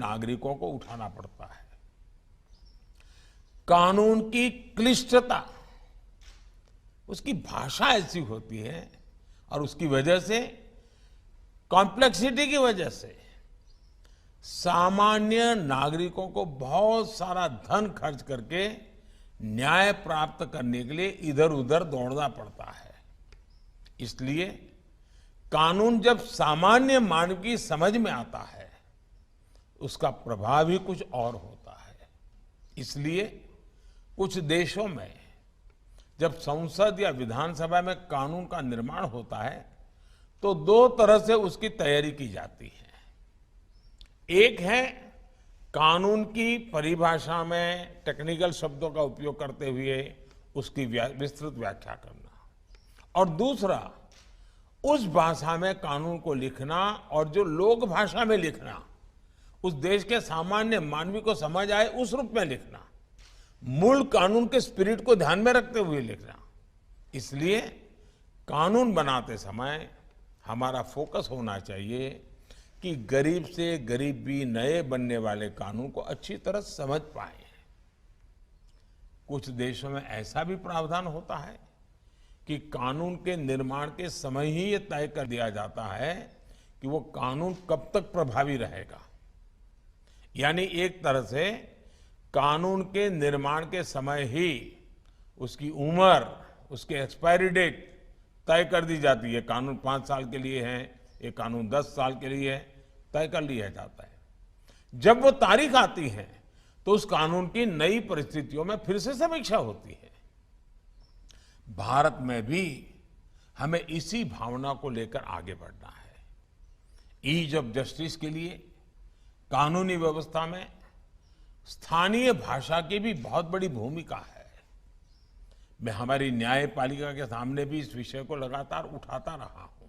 नागरिकों को उठाना पड़ता है। कानून की क्लिष्टता, उसकी भाषा ऐसी होती है और उसकी वजह से, कॉम्प्लेक्सिटी की वजह से सामान्य नागरिकों को बहुत सारा धन खर्च करके न्याय प्राप्त करने के लिए इधर उधर दौड़ना पड़ता है। इसलिए कानून जब सामान्य मानव की समझ में आता है, उसका प्रभाव ही कुछ और होता है। इसलिए कुछ देशों में जब संसद या विधानसभा में कानून का निर्माण होता है तो दो तरह से उसकी तैयारी की जाती है। एक है कानून की परिभाषा में टेक्निकल शब्दों का उपयोग करते हुए उसकी विस्तृत व्याख्या करना, और दूसरा उस भाषा में कानून को लिखना और जो लोक भाषा में लिखना, उस देश के सामान्य मानवी को समझ आए उस रूप में लिखना, मूल कानून के स्पिरिट को ध्यान में रखते हुए लिखना। इसलिए कानून बनाते समय हमारा फोकस होना चाहिए कि गरीब से गरीब भी नए बनने वाले कानून को अच्छी तरह समझ पाए। कुछ देशों में ऐसा भी प्रावधान होता है कि कानून के निर्माण के समय ही ये तय कर दिया जाता है कि वो कानून कब तक प्रभावी रहेगा। यानी एक तरह से कानून के निर्माण के समय ही उसकी उम्र, उसके एक्सपायरी डेट तय कर दी जाती है। कानून 5 साल के लिए है, एक कानून 10 साल के लिए है, तय कर लिया जाता है। जब वो तारीख आती है तो उस कानून की नई परिस्थितियों में फिर से समीक्षा होती है। भारत में भी हमें इसी भावना को लेकर आगे बढ़ना है। ईज ऑफ जस्टिस के लिए कानूनी व्यवस्था में स्थानीय भाषा की भी बहुत बड़ी भूमिका है। मैं हमारी न्यायपालिका के सामने भी इस विषय को लगातार उठाता रहा हूं।